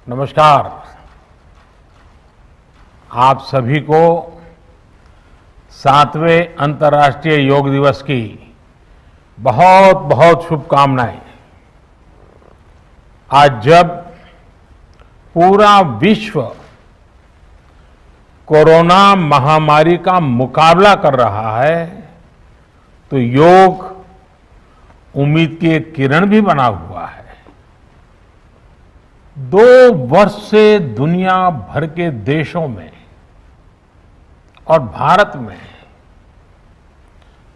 नमस्कार। आप सभी को 7वें अंतर्राष्ट्रीय योग दिवस की बहुत बहुत शुभकामनाएं। आज जब पूरा विश्व कोरोना महामारी का मुकाबला कर रहा है तो योग उम्मीद की एक किरण भी बना हुआ है। 2 वर्ष से दुनिया भर के देशों में और भारत में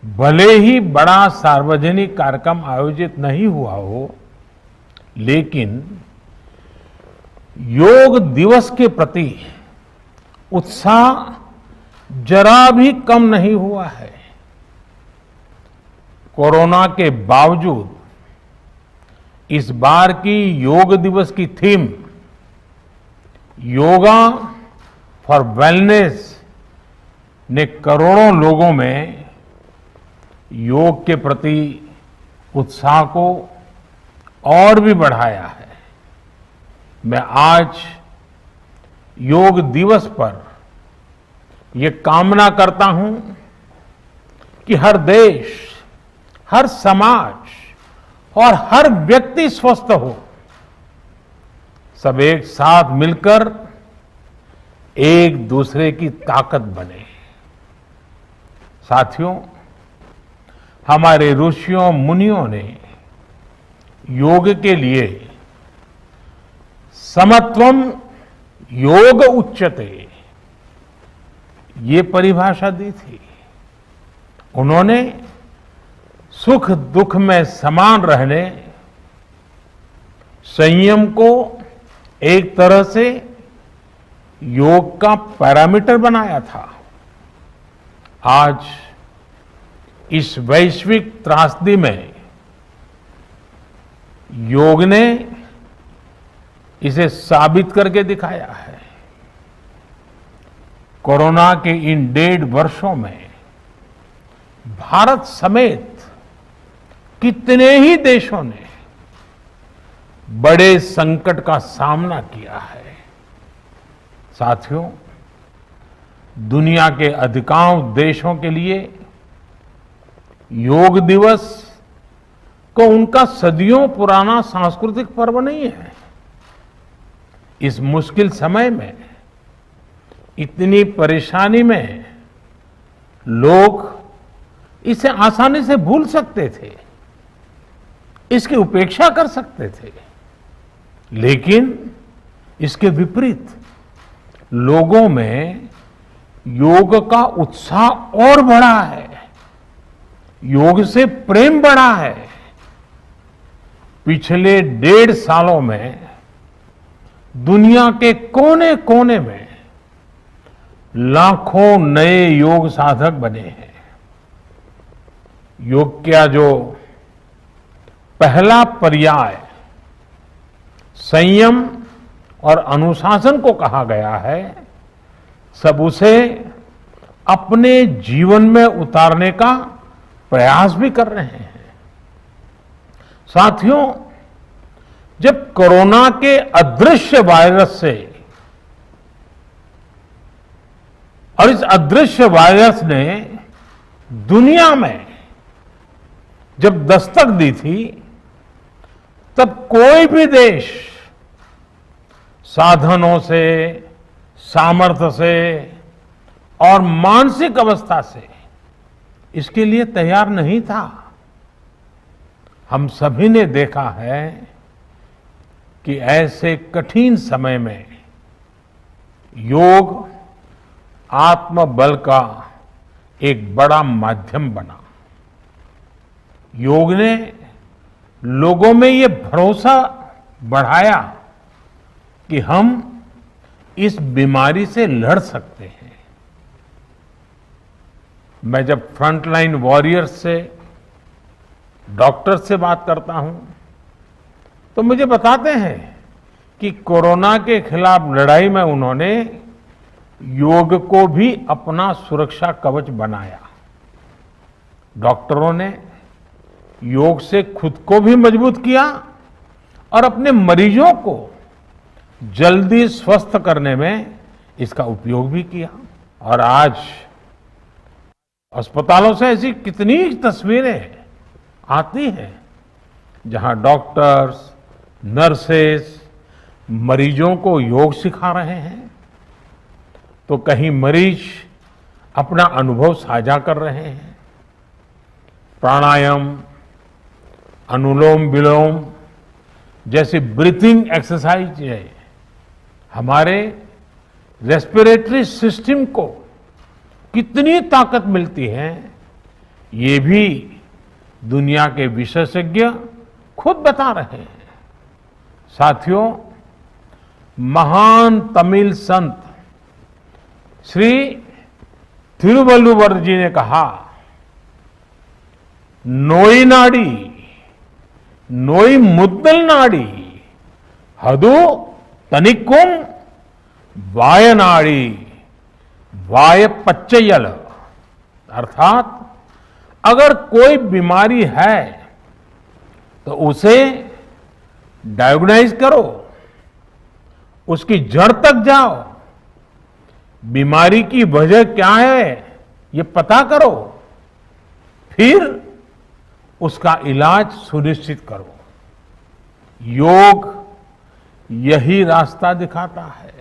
भले ही बड़ा सार्वजनिक कार्यक्रम आयोजित नहीं हुआ हो, लेकिन योग दिवस के प्रति उत्साह जरा भी कम नहीं हुआ है। कोरोना के बावजूद इस बार की योग दिवस की थीम योगा फॉर वेलनेस ने करोड़ों लोगों में योग के प्रति उत्साह को और भी बढ़ाया है। मैं आज योग दिवस पर ये कामना करता हूं कि हर देश, हर समाज और हर व्यक्ति स्वस्थ हो, सब एक साथ मिलकर एक दूसरे की ताकत बने। साथियों, हमारे ऋषियों मुनियों ने योग के लिए समत्वम योग उच्यते ये परिभाषा दी थी। उन्होंने सुख दुख में समान रहने, संयम को एक तरह से योग का पैरामीटर बनाया था। आज इस वैश्विक त्रासदी में योग ने इसे साबित करके दिखाया है। कोरोना के इन 1.5 वर्षों में भारत समेत कितने ही देशों ने बड़े संकट का सामना किया है। साथियों, दुनिया के अधिकांश देशों के लिए योग दिवस को उनका सदियों पुराना सांस्कृतिक पर्व नहीं है। इस मुश्किल समय में, इतनी परेशानी में लोग इसे आसानी से भूल सकते थे, इसकी उपेक्षा कर सकते थे, लेकिन इसके विपरीत लोगों में योग का उत्साह और बढ़ा है, योग से प्रेम बढ़ा है। पिछले 1.5 सालों में दुनिया के कोने कोने में लाखों नए योग साधक बने हैं। योग का जो पहला पर्याय संयम और अनुशासन को कहा गया है, सब उसे अपने जीवन में उतारने का प्रयास भी कर रहे हैं। साथियों, जब कोरोना के अदृश्य वायरस से और इस अदृश्य वायरस ने दुनिया में जब दस्तक दी थी, तब कोई भी देश साधनों से, सामर्थ्य से और मानसिक अवस्था से इसके लिए तैयार नहीं था। हम सभी ने देखा है कि ऐसे कठिन समय में योग आत्मबल का एक बड़ा माध्यम बना। योग ने लोगों में ये भरोसा बढ़ाया कि हम इस बीमारी से लड़ सकते हैं। मैं जब फ्रंटलाइन वॉरियर्स से, डॉक्टर से बात करता हूं तो मुझे बताते हैं कि कोरोना के खिलाफ लड़ाई में उन्होंने योग को भी अपना सुरक्षा कवच बनाया। डॉक्टरों ने योग से खुद को भी मजबूत किया और अपने मरीजों को जल्दी स्वस्थ करने में इसका उपयोग भी किया। और आज अस्पतालों से ऐसी कितनी तस्वीरें आती हैं जहां डॉक्टर्स, नर्सेस मरीजों को योग सिखा रहे हैं, तो कहीं मरीज अपना अनुभव साझा कर रहे हैं। प्राणायाम, अनुलोम विलोम जैसी ब्रीथिंग एक्सरसाइज है हमारे रेस्पिरेटरी सिस्टम को कितनी ताकत मिलती है, ये भी दुनिया के विशेषज्ञ खुद बता रहे हैं। साथियों, महान तमिल संत श्री तिरुवल्लुवर जी ने कहा, नोई नाडी नोई मुद्दल नाडी हदु तनिक्कुम वायनाडी वाय पच्चयल। अर्थात अगर कोई बीमारी है तो उसे डायग्नाइज करो, उसकी जड़ तक जाओ, बीमारी की वजह क्या है ये पता करो, फिर उसका इलाज सुनिश्चित करो। योग यही रास्ता दिखाता है।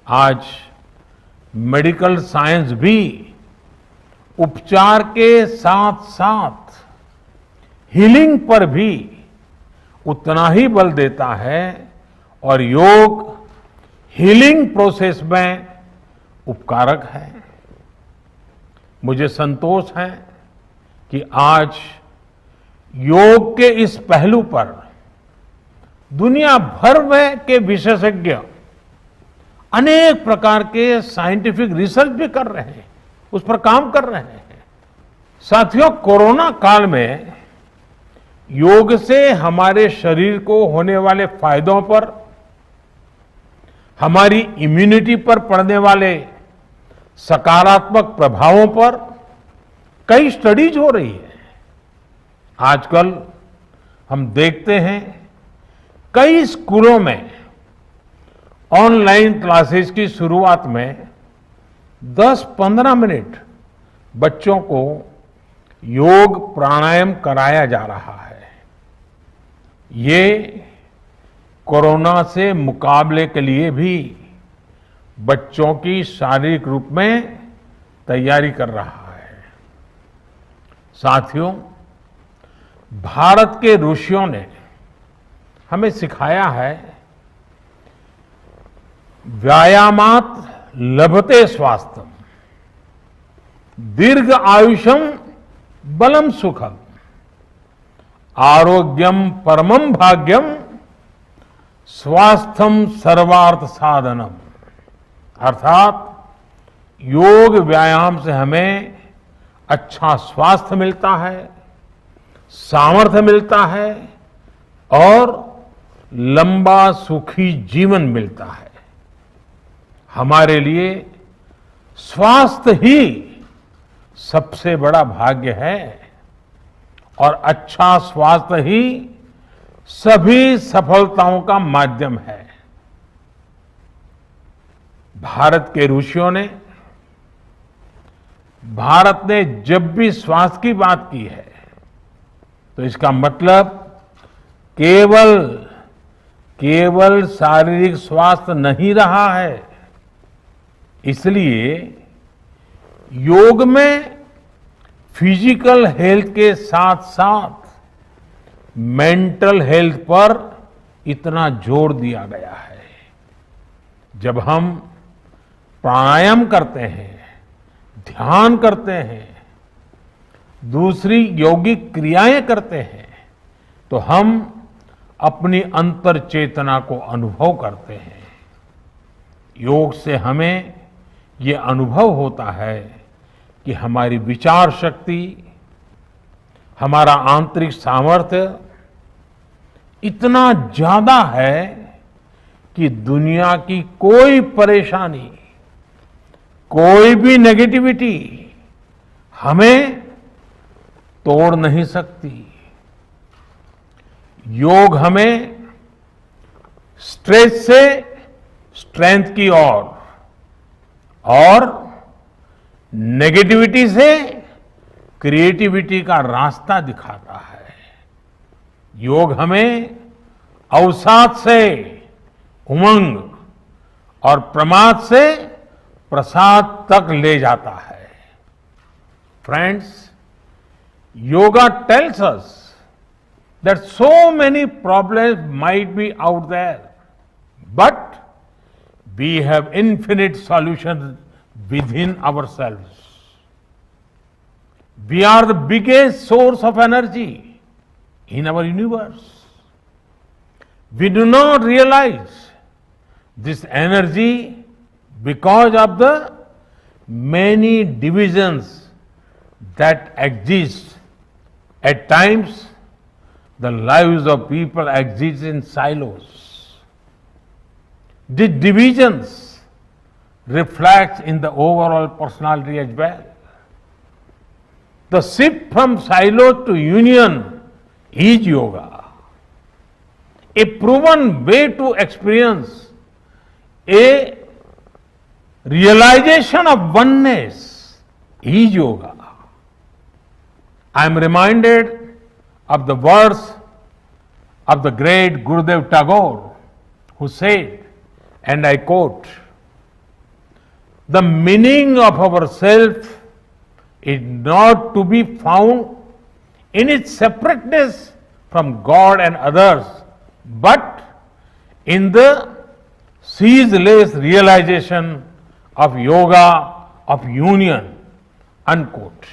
आज मेडिकल साइंस भी उपचार के साथ साथ हीलिंग पर भी उतना ही बल देता है और योग हीलिंग प्रोसेस में उपकारक है। मुझे संतोष है कि आज योग के इस पहलू पर दुनिया भर में के विशेषज्ञ अनेक प्रकार के साइंटिफिक रिसर्च भी कर रहे हैं, उस पर काम कर रहे हैं। साथियों, कोरोना काल में योग से हमारे शरीर को होने वाले फायदों पर, हमारी इम्यूनिटी पर पड़ने वाले सकारात्मक प्रभावों पर कई स्टडीज हो रही है। आजकल हम देखते हैं कई स्कूलों में ऑनलाइन क्लासेस की शुरुआत में 10-15 मिनट बच्चों को योग प्राणायाम कराया जा रहा है। ये कोरोना से मुकाबले के लिए भी बच्चों की शारीरिक रूप में तैयारी कर रहा है। साथियों, भारत के ऋषियों ने हमें सिखाया है, व्यायामात लभते स्वास्थ्यम, दीर्घ आयुषम बलम सुखम, आरोग्यम परमम भाग्यम, स्वास्थ्यम सर्वार्थ साधनम। अर्थात योग व्यायाम से हमें अच्छा स्वास्थ्य मिलता है, सामर्थ्य मिलता है और लंबा सुखी जीवन मिलता है। हमारे लिए स्वास्थ्य ही सबसे बड़ा भाग्य है और अच्छा स्वास्थ्य ही सभी सफलताओं का माध्यम है। भारत के ऋषियों ने, भारत ने जब भी स्वास्थ्य की बात की है तो इसका मतलब केवल शारीरिक स्वास्थ्य नहीं रहा है। इसलिए योग में फिजिकल हेल्थ के साथ साथ मेंटल हेल्थ पर इतना जोर दिया गया है। जब हम प्राणायाम करते हैं, ध्यान करते हैं, दूसरी यौगिक क्रियाएं करते हैं, तो हम अपनी अंतर चेतना को अनुभव करते हैं। योग से हमें ये अनुभव होता है कि हमारी विचार शक्ति, हमारा आंतरिक सामर्थ्य इतना ज्यादा है कि दुनिया की कोई परेशानी, कोई भी नेगेटिविटी हमें तोड़ नहीं सकती। योग हमें स्ट्रेस से स्ट्रेंथ की ओर और नेगेटिविटी से क्रिएटिविटी का रास्ता दिखाता है। योग हमें अवसाद से उमंग और प्रमाद से प्रसाद तक ले जाता है। Friends, yoga tells us that so many problems might be out there, but we have infinite solutions within ourselves. We are the biggest source of energy in our universe. We do not realize this energy because of the many divisions that exist. At times, the lives of people exist in silos. These divisions reflect in the overall personality as well. The shift from silo to union is yoga. A proven way to experience a realization of oneness is yoga. I am reminded of the words of the great Gurudev Tagore, who said, and I quote, "The meaning of our self is not to be found in its separateness from God and others, but in the ceaseless realization of yoga of union," unquote.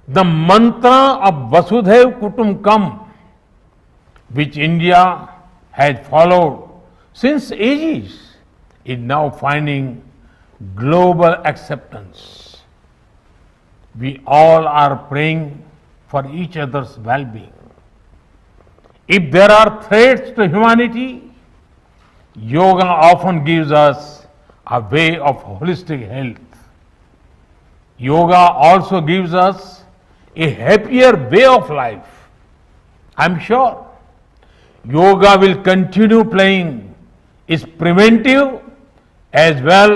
The mantra of Vasudhaiv Kutumbakam, which India has followed since ages, is now finding global acceptance. We all are praying for each other's well-being. If there are threats to humanity, yoga often gives us a way of holistic health. Yoga also gives us a happier way of life. I'm sure yoga will continue playing its preventive as well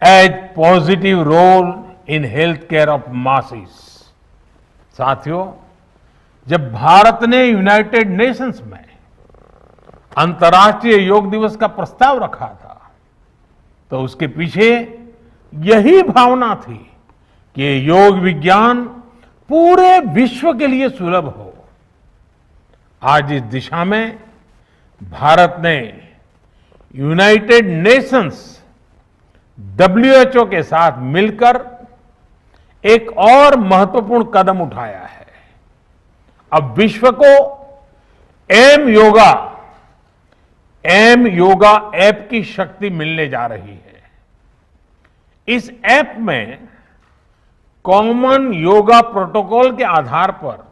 as positive role in healthcare of masses. साथियों, जब भारत ने United Nations में अंतर्राष्ट्रीय योग दिवस का प्रस्ताव रखा था, तो उसके पीछे यही भावना थी कि योग विज्ञान पूरे विश्व के लिए सुलभ हो। आज इस दिशा में भारत ने यूनाइटेड नेशंस WHO के साथ मिलकर एक और महत्वपूर्ण कदम उठाया है। अब विश्व को एम योगा ऐप की शक्ति मिलने जा रही है। इस ऐप में कॉमन योगा प्रोटोकॉल के आधार पर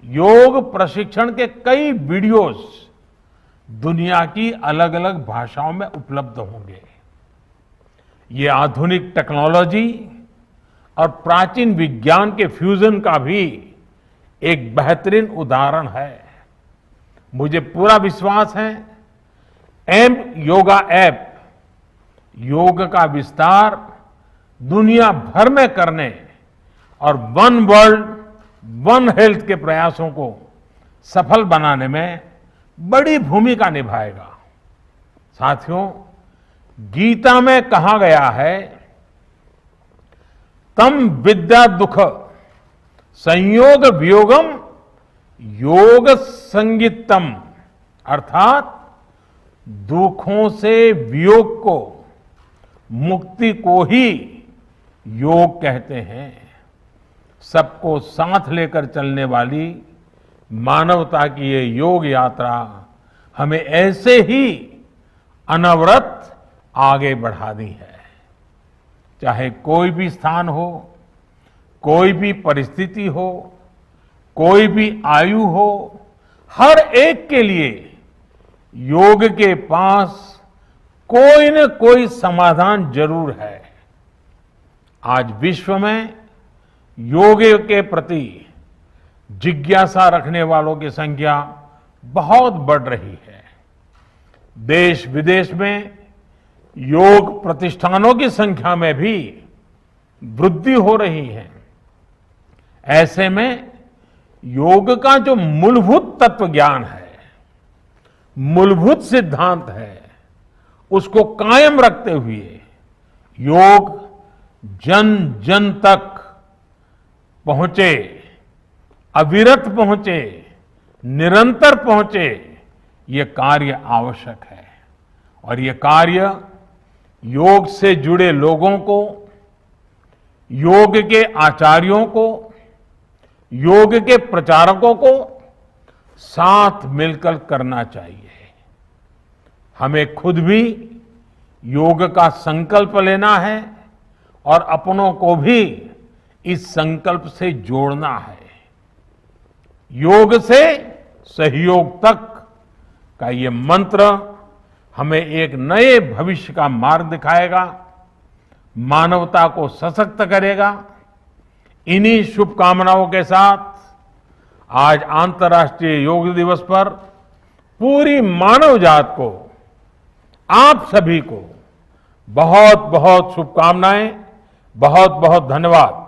योग प्रशिक्षण के कई वीडियोस दुनिया की अलग अलग भाषाओं में उपलब्ध होंगे। ये आधुनिक टेक्नोलॉजी और प्राचीन विज्ञान के फ्यूजन का भी एक बेहतरीन उदाहरण है। मुझे पूरा विश्वास है एम योगा ऐप योग का विस्तार दुनिया भर में करने और वन वर्ल्ड वन हेल्थ के प्रयासों को सफल बनाने में बड़ी भूमिका निभाएगा। साथियों, गीता में कहा गया है, तम विद्या दुख संयोग वियोगम योग संगीतम, अर्थात दुखों से वियोग को, मुक्ति को ही योग कहते हैं। सबको साथ लेकर चलने वाली मानवता की ये योग यात्रा हमें ऐसे ही अनवरत आगे बढ़ानी है। चाहे कोई भी स्थान हो, कोई भी परिस्थिति हो, कोई भी आयु हो, हर एक के लिए योग के पास कोई न कोई समाधान जरूर है। आज विश्व में योग के प्रति जिज्ञासा रखने वालों की संख्या बहुत बढ़ रही है। देश विदेश में योग प्रतिष्ठानों की संख्या में भी वृद्धि हो रही है। ऐसे में योग का जो मूलभूत तत्व ज्ञान है, मूलभूत सिद्धांत है, उसको कायम रखते हुए योग जन जन तक पहुंचे, अविरत पहुंचे, निरंतर पहुंचे, ये कार्य आवश्यक है। और ये कार्य योग से जुड़े लोगों को, योग के आचार्यों को, योग के प्रचारकों को साथ मिलकर करना चाहिए। हमें खुद भी योग का संकल्प लेना है और अपनों को भी इस संकल्प से जोड़ना है। योग से सहयोग तक का ये मंत्र हमें एक नए भविष्य का मार्ग दिखाएगा, मानवता को सशक्त करेगा। इन्हीं शुभकामनाओं के साथ आज अंतर्राष्ट्रीय योग दिवस पर पूरी मानव जात को, आप सभी को बहुत बहुत शुभकामनाएं, बहुत बहुत धन्यवाद।